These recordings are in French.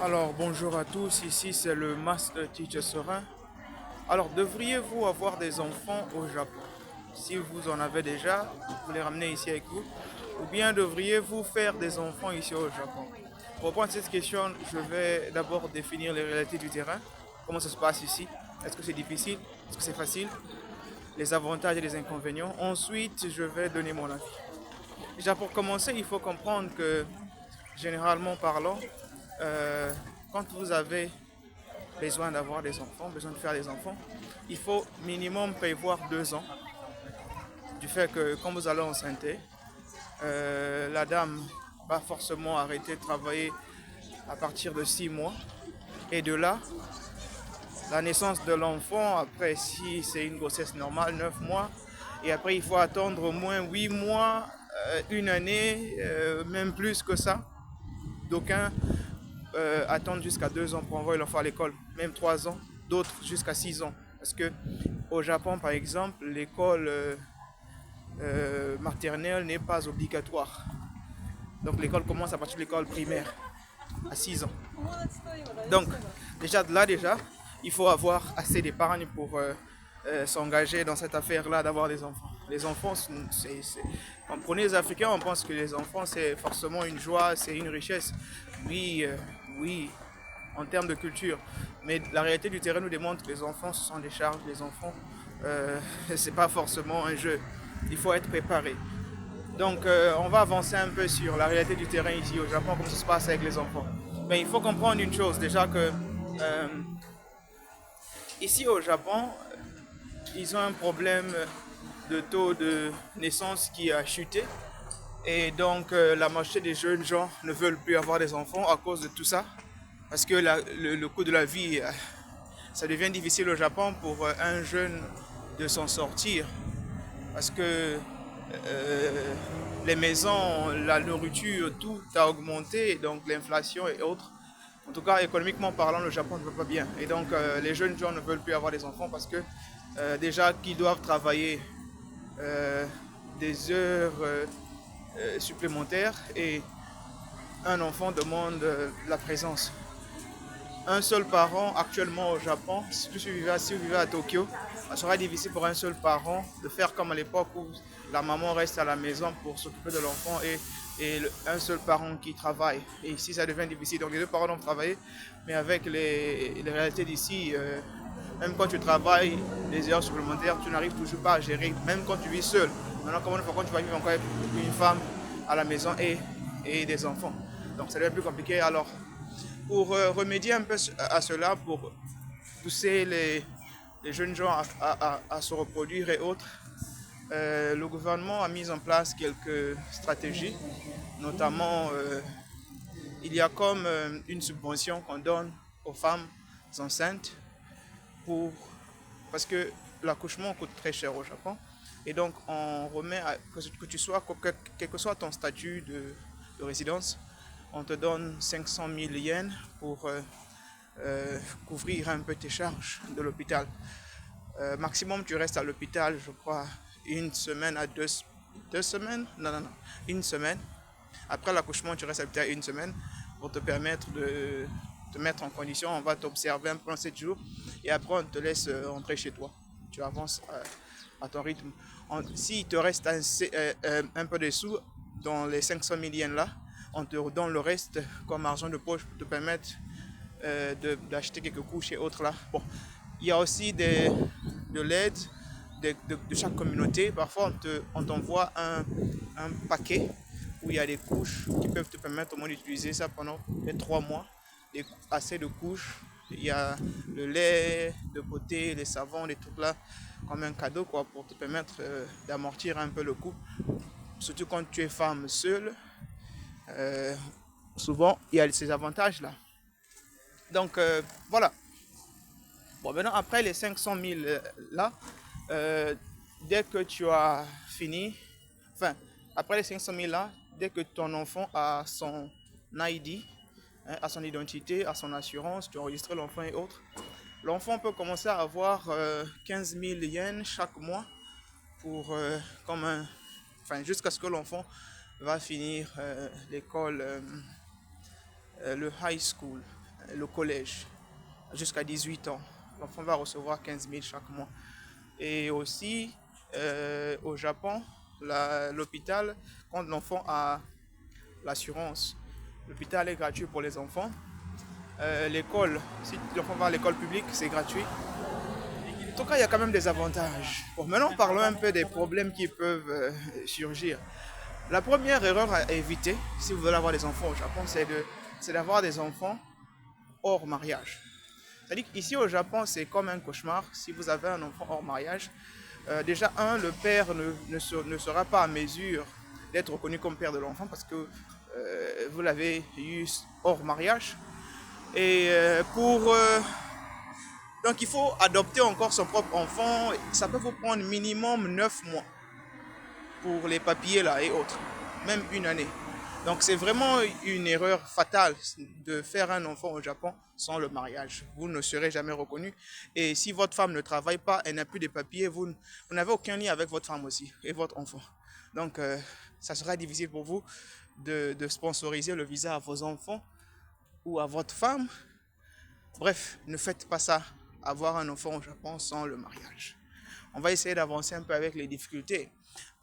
Alors bonjour à tous, ici c'est le Master Teacher Serein. Alors devriez-vous avoir des enfants au Japon? Si vous en avez déjà, vous les ramenez ici avec vous. Ou bien devriez-vous faire des enfants ici au Japon? Pour répondre à cette question, je vais d'abord définir les réalités du terrain. Comment ça se passe ici? Est-ce que c'est difficile? Est-ce que c'est facile? Les avantages et les inconvénients. Ensuite, je vais donner mon avis. Déjà pour commencer, il faut comprendre que généralement parlant, euh, quand vous avez besoin d'avoir des enfants, besoin de faire des enfants, il faut minimum prévoir 2 ans. Du fait que quand vous allez enceinter, la dame va forcément arrêter de travailler à partir de 6 mois. Et de là, la naissance de l'enfant, après si c'est une grossesse normale, 9 mois. Et après, il faut attendre au moins 8 mois, une année, même plus que ça. D'aucuns attendre jusqu'à 2 ans pour envoyer l'enfant à l'école, même 3 ans, d'autres jusqu'à 6 ans. Parce que au Japon, par exemple, l'école maternelle n'est pas obligatoire. Donc l'école commence à partir de l'école primaire, à 6 ans. Donc déjà, il faut avoir assez d'épargne pour s'engager dans cette affaire-là d'avoir des enfants. Les enfants, quand on prenait les Africains, on pense que les enfants, c'est forcément une joie, c'est une richesse. Oui, oui, en termes de culture. Mais la réalité du terrain nous démontre que les enfants, ce sont des charges. Les enfants, c'est pas forcément un jeu. Il faut être préparé. Donc, on va avancer un peu sur la réalité du terrain ici au Japon, comment ça se passe avec les enfants. Mais il faut comprendre une chose, déjà que ici au Japon, ils ont un problème de taux de naissance qui a chuté. Et donc, la majorité des jeunes gens ne veulent plus avoir des enfants à cause de tout ça. Parce que le coût de la vie, ça devient difficile au Japon pour un jeune de s'en sortir. Parce que les maisons, la nourriture, tout a augmenté, donc l'inflation et autres. En tout cas, économiquement parlant, le Japon ne va pas bien. Et donc, les jeunes gens ne veulent plus avoir des enfants parce que déjà qu'ils doivent travailler euh, des heures supplémentaires et un enfant demande la présence. Un seul parent actuellement au Japon, si vous vivez à Tokyo, ça sera difficile pour un seul parent de faire comme à l'époque où la maman reste à la maison pour s'occuper de l'enfant et un seul parent qui travaille. Et ici, ça devient difficile. Donc les deux parents doivent travailler, mais avec les réalités d'ici, même quand tu travailles des heures supplémentaires, tu n'arrives toujours pas à gérer, même quand tu vis seul. Maintenant, comment une fois quand tu vas vivre encore avec une femme à la maison et des enfants. Donc ça devient plus compliqué. Alors, pour remédier un peu à cela, pour pousser les jeunes gens à se reproduire et autres, le gouvernement a mis en place quelques stratégies, notamment il y a comme une subvention qu'on donne aux femmes enceintes pour, parce que l'accouchement coûte très cher au Japon. Et donc, on remet, que tu sois, quel que soit ton statut de résidence, on te donne 500 000 yens pour couvrir un peu tes charges de l'hôpital. Maximum, tu restes à l'hôpital, je crois, une semaine à 2 semaines. Non, non, non, une semaine. Après l'accouchement, tu restes à l'hôpital une semaine pour te permettre de te mettre en condition. On va t'observer un peu pendant 7 jours et après, on te laisse rentrer chez toi. Tu avances à ton rythme. S'il te reste un peu de sous dans les 500 000 yens là, on te donne le reste comme argent de poche pour te permettre d'acheter quelques couches et autres là. Bon, il y a aussi de l'aide de chaque communauté. Parfois, on t'envoie un paquet où il y a des couches qui peuvent te permettre au moins d'utiliser ça pendant les 3 mois. Assez de couches. Il y a le lait de beauté, les savons, les trucs là, comme un cadeau quoi, pour te permettre d'amortir un peu le coût. Surtout quand tu es femme seule, euh, souvent il y a ces avantages là. Donc voilà. Bon, maintenant, après les 500 000 là, euh, dès que tu as fini, enfin, après les 500 000 là, dès que ton enfant a son ID, hein, a son identité, a son assurance, tu as enregistré l'enfant et autres, l'enfant peut commencer à avoir 15 000 yens chaque mois pour, comme un, enfin, jusqu'à ce que l'enfant va finir l'école, le high school. le collège jusqu'à 18 ans. L'enfant va recevoir 15 000 chaque mois. Et aussi, au Japon, l'hôpital, quand l'enfant a l'assurance, l'hôpital est gratuit pour les enfants. L'école, si l'enfant va à l'école publique, c'est gratuit. En tout cas, il y a quand même des avantages. Bon, maintenant, parlons un peu des problèmes qui peuvent surgir. La première erreur à éviter, si vous voulez avoir des enfants au Japon, c'est d'avoir des enfants hors mariage. C'est-à-dire qu'ici au Japon, c'est comme un cauchemar. Si vous avez un enfant hors mariage, déjà, le père ne sera pas à mesure d'être reconnu comme père de l'enfant parce que vous l'avez eu hors mariage. Et donc, il faut adopter encore son propre enfant. Ça peut vous prendre minimum 9 mois pour les papiers là et autres, même une année. Donc c'est vraiment une erreur fatale de faire un enfant au Japon sans le mariage. Vous ne serez jamais reconnu. Et si votre femme ne travaille pas, elle n'a plus de papiers, vous n'avez aucun lien avec votre femme aussi et votre enfant. Donc ça sera difficile pour vous de sponsoriser le visa à vos enfants ou à votre femme. Bref, ne faites pas ça, avoir un enfant au Japon sans le mariage. On va essayer d'avancer un peu avec les difficultés.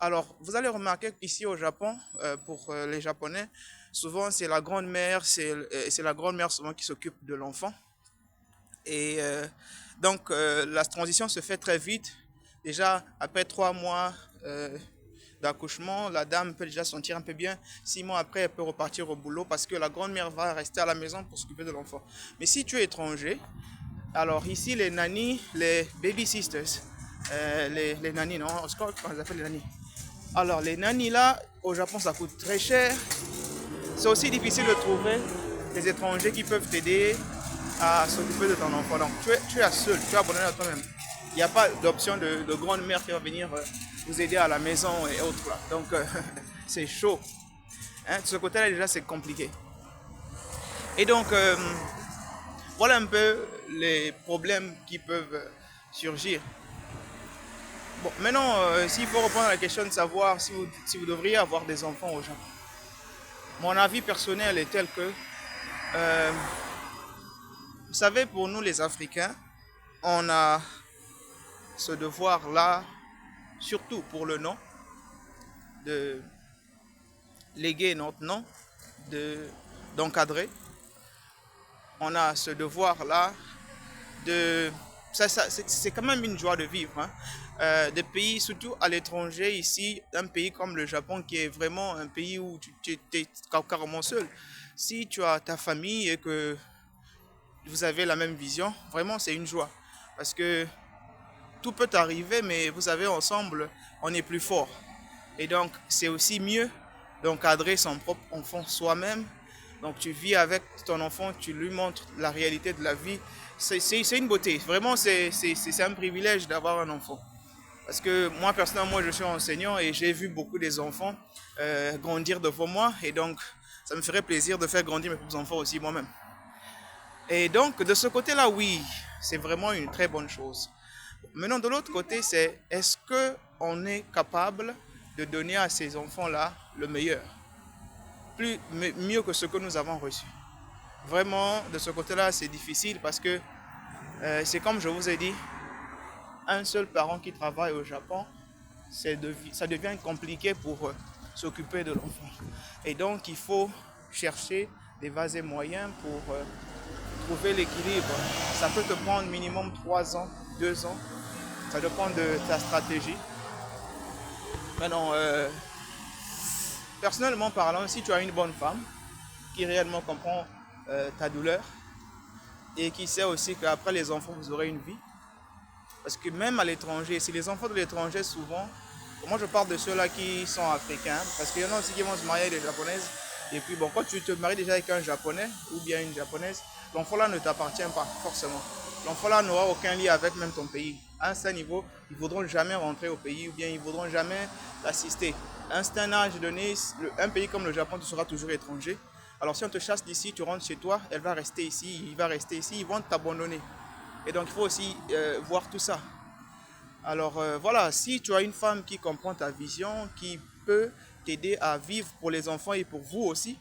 Alors, vous allez remarquer qu'ici au Japon, pour les Japonais, souvent c'est la grand-mère, c'est la grand-mère souvent qui s'occupe de l'enfant. Et donc, la transition se fait très vite. Déjà, après 3 mois d'accouchement, la dame peut déjà se sentir un peu bien. 6 mois après, elle peut repartir au boulot parce que la grand-mère va rester à la maison pour s'occuper de l'enfant. Mais si tu es étranger, alors ici, les nannies, les baby sisters, les nannies, non, je crois qu'on appelle les nannies. Alors, les nannies là, au Japon, ça coûte très cher. C'est aussi difficile de trouver des étrangers qui peuvent t'aider à s'occuper de ton enfant. Donc, tu es seul, tu es abandonné à toi-même. Il n'y a pas d'option de grande mère qui va venir vous aider à la maison et autres. Là. Donc, c'est chaud. Hein, de ce côté-là, déjà, c'est compliqué. Et donc, voilà un peu les problèmes qui peuvent surgir. Bon, maintenant, s'il faut répondre à la question de savoir si vous devriez avoir des enfants au Japon, mon avis personnel est tel que, euh, vous savez, pour nous les Africains, on a ce devoir-là, surtout pour le nom, de léguer notre nom, d'encadrer. On a ce devoir-là de... c'est quand même une joie de vivre. Hein. Des pays, surtout à l'étranger, ici, un pays comme le Japon, qui est vraiment un pays où tu es carrément seul. Si tu as ta famille et que vous avez la même vision, vraiment c'est une joie. Parce que tout peut arriver, mais vous savez, ensemble, on est plus fort. Et donc, c'est aussi mieux d'encadrer son propre enfant soi-même. Donc, tu vis avec ton enfant, tu lui montres la réalité de la vie. C'est une beauté. Vraiment, c'est un privilège d'avoir un enfant. Parce que moi, personnellement, moi, je suis enseignant et j'ai vu beaucoup des enfants grandir devant moi. Et donc, ça me ferait plaisir de faire grandir mes propres enfants aussi moi-même. Et donc, de ce côté-là, oui, c'est vraiment une très bonne chose. Maintenant, de l'autre côté, c'est est-ce qu'on est capable de donner à ces enfants-là le meilleur, mieux que ce que nous avons reçu. Vraiment, de ce côté-là, c'est difficile parce que c'est comme je vous ai dit, un seul parent qui travaille au Japon, ça devient compliqué pour s'occuper de l'enfant. Et donc, il faut chercher des vases et moyens pour trouver l'équilibre. Ça peut te prendre minimum 3 ans, 2 ans. Ça dépend de ta stratégie. Maintenant, personnellement parlant, si tu as une bonne femme qui réellement comprend ta douleur et qui sait aussi qu'après les enfants, vous aurez une vie. Parce que même à l'étranger, si les enfants de l'étranger, souvent, moi je parle de ceux-là qui sont africains, parce qu'il y en a aussi qui vont se marier avec des japonaises. Et puis bon, quand tu te maries déjà avec un japonais ou bien une japonaise, l'enfant là ne t'appartient pas forcément. L'enfant là n'aura aucun lien avec même ton pays. À un certain niveau, ils ne voudront jamais rentrer au pays ou bien ils ne voudront jamais t'assister. À un certain âge donné, un pays comme le Japon, tu seras toujours étranger. Alors si on te chasse d'ici, tu rentres chez toi, elle va rester ici, il va rester ici, ils vont t'abandonner. Et donc il faut aussi voir tout ça. Alors voilà, si tu as une femme qui comprend ta vision, qui peut t'aider à vivre pour les enfants et pour vous aussi,